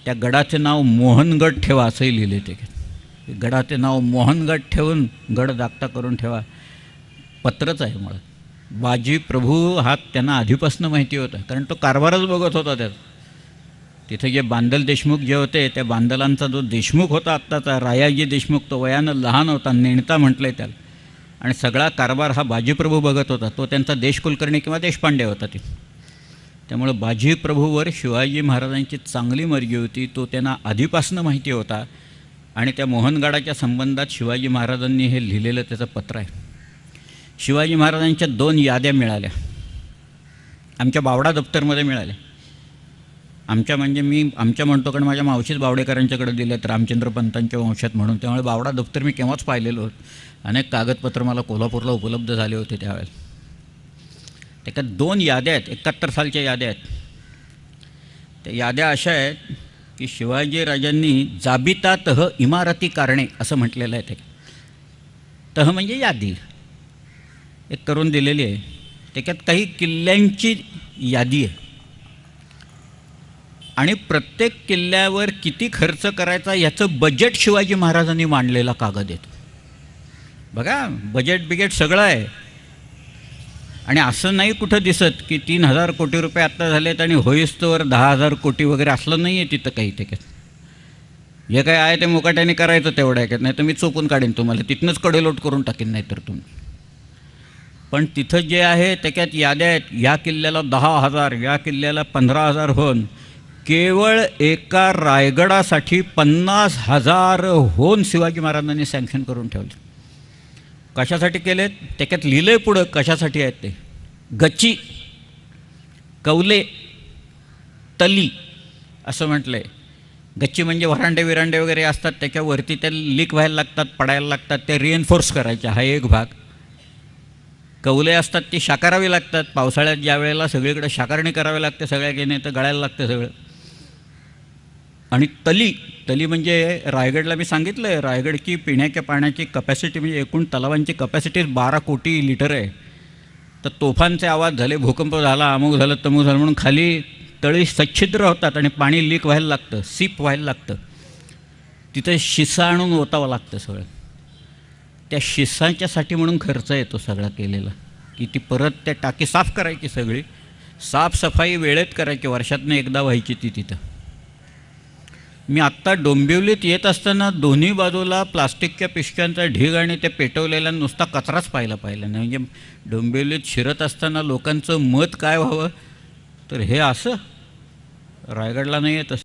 त्या गडाचे नाव मोहनगड ठेवा असंही लिहिले ते. गडाचे नाव मोहनगड ठेवून गड दागता करून ठेवा, पत्रच आहे मुळात. बाजी प्रभू हा त्यांना आधीपासून माहिती होता, कारण तो कारभारच बघत होता त्यात. तिथे जे बांदल देशमुख जे होते, त्या बांदलांचा जो देशमुख होता आत्ताचा रायाजी देशमुख, तो वयानं लहान होता, नेणता म्हटलं आहे त्याला, आणि सगळा कारभार हा बाजीप्रभू बघत होता. तो त्यांचा देशकुलकर्णी किंवा देशपांडे होता ते. त्यामुळं बाजीप्रभूवर शिवाजी महाराजांची चांगली मर्जी होती, तो त्यांना आधीपासून माहिती होता. आणि त्या मोहनगडाच्या संबंधात शिवाजी महाराजांनी हे लिहिलेलं त्याचं पत्र आहे. शिवाजी महाराजांच्या 2 याद्या मिळाल्या, आमच्या बावडा दप्तरमध्ये मिळाल्या. आमच्या म्हणजे मी आमच्या म्हणतो, कारण माझ्या मावशीच बावडेकरांच्याकडे दिल्यात रामचंद्र पंतांच्या वंशात म्हणून. त्यामुळे बावडा दप्तर मी केव्हाच पाहिलेलं होतं. अनेक कागदपत्र मला कोल्हापूरला उपलब्ध झाले होते त्यावेळेला. त्याच्यात 2 याद्या आहेत, 71 सालच्या याद्या आहेत. त्या याद्या अशा आहेत की शिवाजीराजांनी जाबिता तह इमारती कारणे असं म्हटलेलं आहे. ते तह म्हणजे यादी एक करून दिलेली आहे. त्याच्यात काही किल्ल्यांची यादी आहे आणि प्रत्येक किल्ल्यावर किती खर्च करायचा याचं बजेट शिवाजी महाराजांनी मांडलेला कागद आहे. बघा, बजेट सगळं आहे. आणि असं नाही कुठं दिसत की 3000 कोटी रुपये आत्ता झालेत आणि होईस्तोवर 10,000 कोटी वगैरे, असलं नाही आहे तिथं काही. त्याच्यात जे काय आहे ते मुकाट्याने करायचं तेवढं आहे. नाही तर मी चोपून काढीन तुम्हाला, तिथनंच कडेलोट करून टाकीन नाही तर तुम्ही. पण तिथं जे आहे त्याच्यात याद्या आहेत. या किल्ल्याला 10,000, या किल्ल्याला 15,000 होऊन केवळ एका रायगडासाठी 50,000 होऊन शिवाजी महाराजांनी सँक्शन करून ठेवले. कशासाठी केलेत त्याच्यात लिहिलं आहे पुढं कशासाठी आहेत ते. गच्ची, कौले, तली असं म्हटलं आहे. गच्ची म्हणजे व्हरांडे विरांडे वगैरे असतात, त्याच्यावरती त्या लीक व्हायला लागतात, पडायला लागतात, ते रिएन्फोर्स करायचे, हा एक भाग. कौले असतात ती शाकारावी लागतात. पावसाळ्यात ज्या वेळेला सगळीकडे शाकारणी करावी लागते, सगळ्या गेणे तर गळायला लागतं सगळं. आणि तली म्हणजे रायगडला मी सांगितलं आहे, रायगडची पिण्याच्या पाण्याची कपॅसिटी म्हणजे एकूण तलावांची कपॅसिटी 12 कोटी लिटर आहे. तर तोफांचे आवाज झाले, भूकंप झाला, अमुक झालं तमुक झालं म्हणून खाली तळी सच्छिद्र होतात आणि पाणी लीक व्हायला लागतं, सीप व्हायला लागतं. तिथं शिसा आणून ओतावं लागतं सगळं. त्या शिसाच्यासाठी म्हणून खर्च येतो सगळा केलेला, की ती परत त्या टाकी साफ करायची, सगळी साफसफाई वेळेत करायची, वर्षातनं एकदा व्हायची ती तिथं. मी आत्ता डोंबिवलीत येत असताना दोन्ही बाजूला प्लास्टिकच्या पिशव्यांचा ढीग आणि ते पेटवलेला नुसता कचराच पाहिला नाही. म्हणजे डोंबिवलीत शिरत असताना लोकांचं मत काय व्हावं, तर हे असं रायगडला नाही येत असं.